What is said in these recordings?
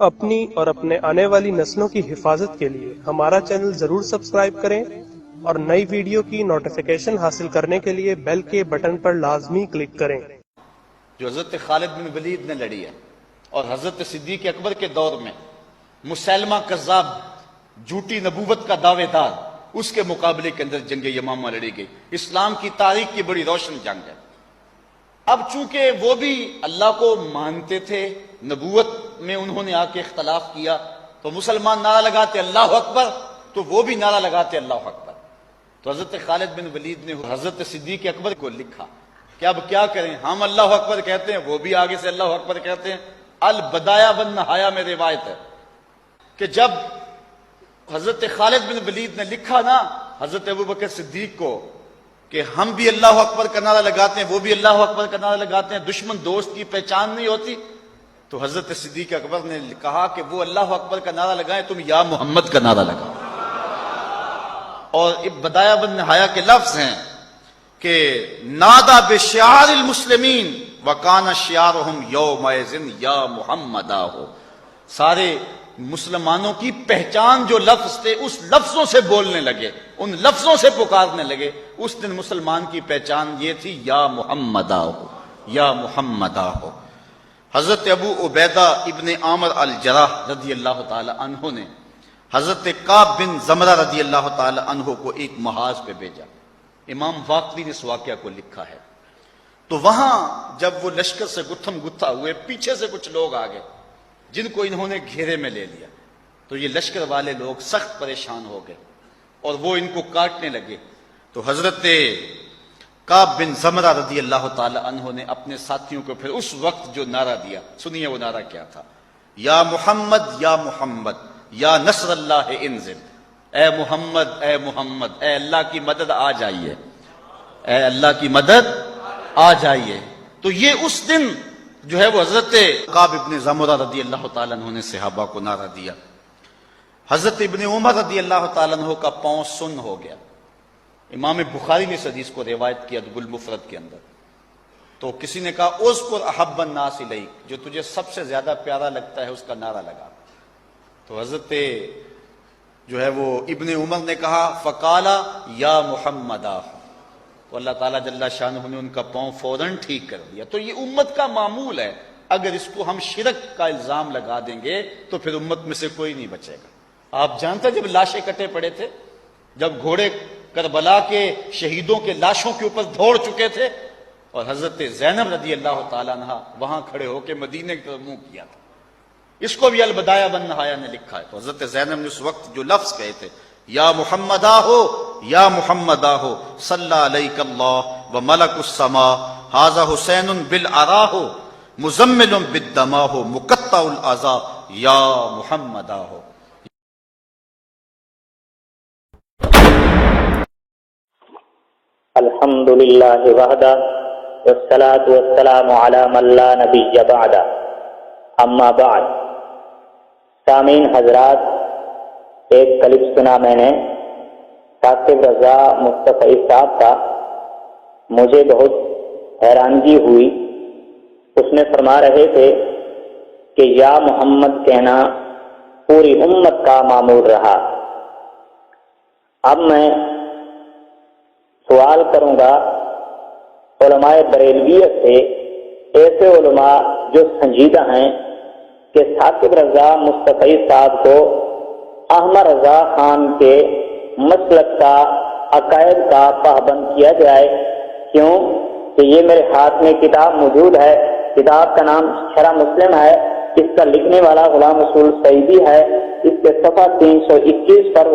اپنی اور اپنے آنے والی نسلوں کی حفاظت کے لیے ہمارا چینل ضرور سبسکرائب کریں اور نئی ویڈیو کی نوٹیفیکیشن حاصل کرنے کے لیے بیل کے بٹن پر لازمی کلک کریں۔ جو حضرت خالد بن ولید نے لڑی ہے اور حضرت صدیق اکبر کے دور میں مسیلمہ کذاب جھوٹی نبوت کا دعوے دار، اس کے مقابلے کے اندر جنگ یمامہ لڑی گئی۔ اسلام کی تاریخ کی بڑی روشن جنگ ہے۔ اب چونکہ وہ بھی اللہ کو مانتے تھے، نبوت میں انہوں نے آ کے اختلاف کیا، تو مسلمان نعرہ لگاتے اللہ اکبر، تو وہ بھی نعرہ لگاتے اللہ اکبر۔ تو حضرت خالد بن ولید نے حضرت صدیق اکبر کو لکھا کہ اب کیا کریں، ہم اللہ اکبر کہتے ہیں، وہ بھی آگے سے اللہ اکبر کہتے ہیں۔ البدایا بن نہایا میں روایت ہے کہ جب حضرت خالد بن ولید نے لکھا نا حضرت ابوبکر صدیق کو کہ ہم بھی اللہ اکبر کا نعرہ لگاتے ہیں، وہ بھی اللہ اکبر کا نعرہ لگاتے ہیں، دشمن دوست کی پہچان نہیں ہوتی، تو حضرت صدیق اکبر نے کہا کہ وہ اللہ اکبر کا نعرہ لگائیں، تم یا محمد کا نعرہ لگاؤ۔ اور بدایا بن نہایا کے لفظ ہیں کہ نادا بشعار المسلمین وکان شعارہم یومئذ یا محمدا ہو، سارے مسلمانوں کی پہچان جو لفظ تھے اس لفظوں سے بولنے لگے، ان لفظوں سے پکارنے لگے۔ اس دن مسلمان کی پہچان یہ تھی یا محمدا ہو، یا محمدا ہو۔ حضرت ابو عبیدہ ابن عامر الجراح رضی اللہ تعالی عنہ نے حضرت کعب بن زمرہ رضی اللہ تعالی عنہ کو ایک محاذ پہ بھیجا۔ امام واقعی نے اس واقعہ کو لکھا ہے۔ تو وہاں جب وہ لشکر سے گتھم گتھا ہوئے، پیچھے سے کچھ لوگ آ گئے جن کو انہوں نے گھیرے میں لے لیا، تو یہ لشکر والے لوگ سخت پریشان ہو گئے اور وہ ان کو کاٹنے لگے۔ تو حضرت کعب بن زمرہ رضی اللہ تعالی عنہ نے اپنے ساتھیوں کو پھر اس وقت جو نعرہ دیا، سنیے وہ نعرہ کیا تھا، یا محمد یا محمد یا نصر اللہ انزل، اے محمد اے محمد، اے اللہ کی مدد آ جائیے، اے اللہ کی مدد آ جائیے۔ تو یہ اس دن جو ہے وہ حضرت کعب ابن زمرہ رضی اللہ تعالیٰ عنہ نے صحابہ کو نعرہ دیا۔ حضرت ابن عمر رضی اللہ تعالیٰ عنہ کا پاؤں سن ہو گیا۔ امام بخاری نے اس حدیث کو روایت کیا ادب المفرد کے اندر۔ تو کسی نے کہا اذکر احب الناس الیک، جو تجھے سب سے زیادہ پیارا لگتا ہے اس کا نعرہ لگا۔ تو حضرت جو ہے وہ ابن عمر نے کہا فقالا یا محمدا، تو اللہ تعالیٰ جل شانہ نے ان کا پاؤں فوراً ٹھیک کر دیا۔ تو یہ امت کا معمول ہے، اگر اس کو ہم شرک کا الزام لگا دیں گے تو پھر امت میں سے کوئی نہیں بچے گا۔ آپ جانتے جب لاشیں کٹے پڑے تھے، جب گھوڑے کربلا کے شہیدوں کے لاشوں کے اوپر دوڑ چکے تھے اور حضرت زینب رضی اللہ تعالیٰ عنہ وہاں کھڑے ہو کے مدینے کی طرف منہ کیا تھا، اس کو بھی البدایا بن نہایا نے لکھا ہے۔ تو حضرت زینب نے اس وقت جو لفظ کہے تھے یا محمدا ہو یا محمدا ہو، صلی علیک اللہ و ملک السماء، ھذا حسین بالعرا ہو، مزمل بالدما ہو، مقطع الاعضاء، یا محمدا ہو۔ الحمد للہ وحدہ والصلاة والسلام علی من لا نبی بعدہ، اما بعد۔ سامعین حضرات، ایک کلپ سنا میں نے ثاقب رضا مصطفی صاحب کا، مجھے بہت حیرانگی ہوئی۔ اس میں فرما رہے تھے کہ یا محمد کہنا پوری امت کا معمول رہا۔ اب میں سوال کروں گا علماء بریلویت سے، ایسے علماء جو سنجیدہ ہیں، کہ ثاقب رضا مصطفی صاحب کو احمد رضا خان کے مسلک کا، عقائد کا پابند کیا جائے۔ کیوں کہ یہ میرے ہاتھ میں کتاب موجود ہے، کتاب کا نام شرح مسلم ہے، اس کا لکھنے والا غلام رسول سعیدی ہے۔ اس کے صفحہ 321 پر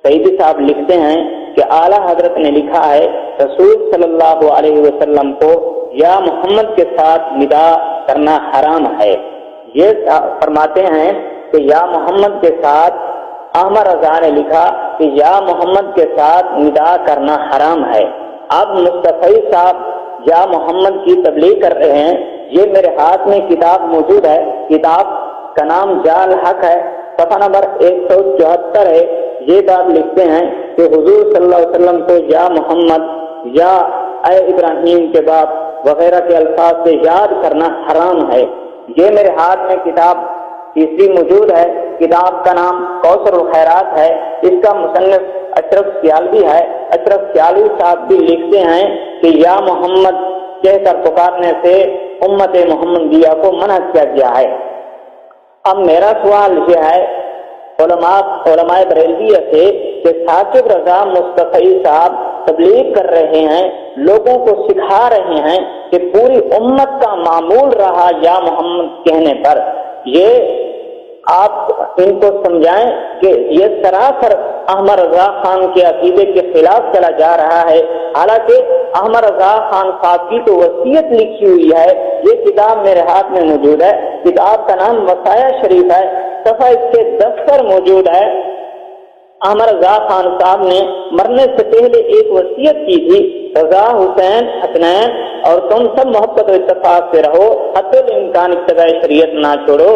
سعیدی صاحب لکھتے ہیں کہ اعلیٰ حضرت نے لکھا ہے رسول صلی اللہ علیہ وسلم کو یا محمد کے ساتھ ندا کرنا حرام ہے۔ یہ فرماتے ہیں کہ یا محمد کے ساتھ، احمد رضا نے لکھا کہ یا محمد کے ساتھ ندا کرنا حرام ہے۔ اب مصطفی صاحب یا محمد کی تبلیغ کر رہے ہیں۔ یہ میرے ہاتھ میں کتاب موجود ہے، کتاب کا نام جال حق ہے، صفحہ نمبر 174 ہے۔ یہ بات لکھتے ہیں کہ حضور صلی اللہ علیہ وسلم کو یا محمد یا اے ابراہیم کے باپ وغیرہ کے الفاظ سے یاد کرنا حرام ہے۔ یہ میرے ہاتھ میں کتاب تیسری موجود ہے، کتاب کا نام کوثر الخیرات ہے، اس کا مصنف اشرف سیالوی ہے۔ اشرف سیالوی صاحب بھی لکھتے ہیں کہ یا محمد کہہ کر پکارنے سے امت محمدیہ کو منع کیا گیا ہے۔ اب میرا سوال یہ ہے علماء بریلویہ سے کہ ثاقب رضا مصطفی صاحب تبلیغ کر رہے ہیں، لوگوں کو سکھا رہے ہیں کہ پوری امت کا معمول رہا یا محمد کہنے پر، یہ آپ ان کو سمجھائیں کہ یہ سراسر احمد رضا خان کے عقیدے کے خلاف چلا جا رہا ہے۔ حالانکہ احمد رضا خان صاحب کی تو وصیت لکھی ہوئی ہے، یہ کتاب میرے ہاتھ میں موجود ہے، کتاب کا نام وصایا شریف ہے، صفحہ اس کے 10 پر موجود ہے۔ احمد رضا خان صاحب نے مرنے سے پہلے ایک وصیت کی تھی، رضا، حسین، حسنین اور تم سب محبت و اتفاق سے رہو، حتی الامکان ابتداء شریعت نہ چھوڑو،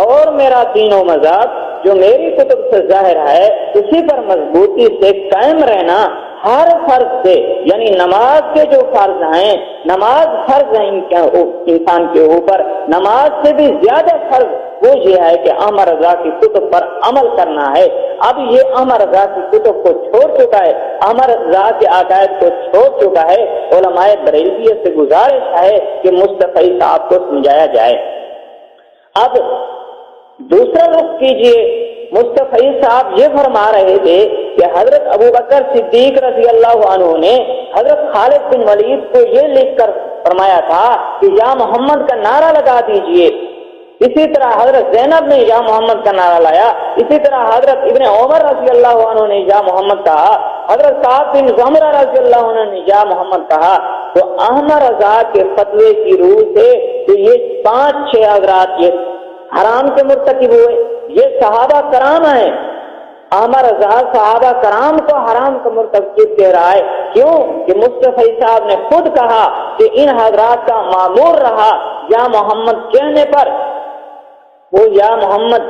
اور میرا دین و مذہب جو میری کتب سے ظاہر ہے اسی پر مضبوطی سے قائم رہنا، ہر فرض سے، یعنی نماز کے جو فرض ہیں، نماز فرض ہے انسان کے اوپر، نماز سے بھی زیادہ فرض وہ یہ ہے کہ احمد رضا کی کتب پر عمل کرنا ہے۔ اب یہ احمد رضا کی کتب کو چھوڑ چکا ہے، احمد رضا کے عقائد کو چھوڑ چکا ہے، علماء بریلویہ سے گزارش ہے کہ مصطفی صاحب کو سمجھایا جائے۔ اب دوسرا رخ کیجئے، مصطفی صاحب یہ فرما رہے تھے کہ حضرت ابوبکر صدیق رضی اللہ عنہ نے حضرت خالد بن ولید کو یہ لکھ کر فرمایا تھا کہ یا محمد کا نعرہ لگا دیجئے، اسی طرح حضرت زینب نے یا محمد کا نعرہ لایا، اسی طرح حضرت ابن عمر رضی اللہ عنہ نے یا محمد کہا، حضرت کعب بن زمرہ رضی اللہ عنہ نے یا محمد کہا۔ تو احمد رضا کے فتوے کی روح سے تو یہ 5-6 حضرات یہ حرام کے مرتکب ہوئے، یہ صحابہ کرام ہیں۔ احمد رضا صحابہ کرام کو حرام کا مرتکب کہہ رہا ہے، کیوں کہ مصطفی صاحب نے خود کہا کہ ان حضرات کا معمول رہا یا محمد کہنے پر، وہ یا محمد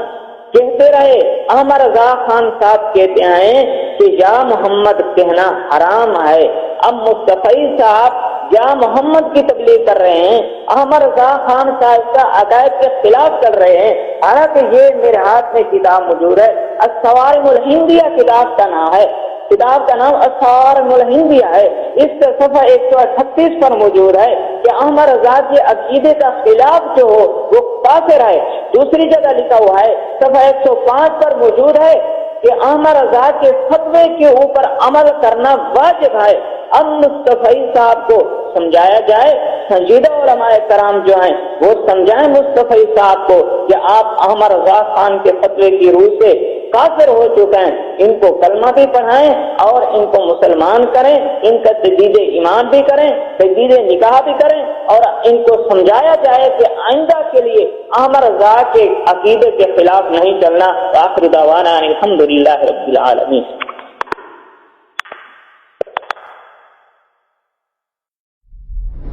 کہتے رہے۔ احمد رضا خان صاحب کہتے ہیں کہ یا محمد کہنا حرام ہے۔ اب مصطفی صاحب یا محمد کی تبلیغ کر رہے ہیں، احمد رضا خان صاحب کا عقائد کے خلاف کر رہے ہیں، حالانکہ یہ میرے ہاتھ میں کتاب موجود ہے، الصوارم الہندیہ کتاب کا نام ہے، کتاب کا نام الصوارم الہندیہ ہے، اس سے صفحہ 138 پر موجود ہے کہ احمد رضا کے عقیدے کا خلاف جو ہو وہ کافر ہے۔ دوسری جگہ لکھا ہوا ہے، صفحہ 105 پر موجود ہے کہ احمد رضا کے فتوے کے اوپر عمل کرنا واجب ہے۔ اب مصطفی صاحب کو سمجھایا جائے، سنجیدہ علماء کرام جو ہیں وہ سمجھائیں مصطفی صاحب کو کہ آپ احمد رضا خان کے فتوے کی روح سے کافر ہو چکے ہیں، ان کو کلمہ بھی پڑھائیں اور ان کو مسلمان کریں، ان کا تجدید ایمان بھی کریں، تجدید نکاح بھی کریں، اور ان کو سمجھایا جائے کہ آئندہ کے لیے احمد رضا کے عقیدے کے خلاف نہیں چلنا۔ آخر دعوانا الحمدللہ رب العالمین۔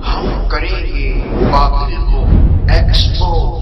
ہم کریں گے باطل کو ایکسپوز۔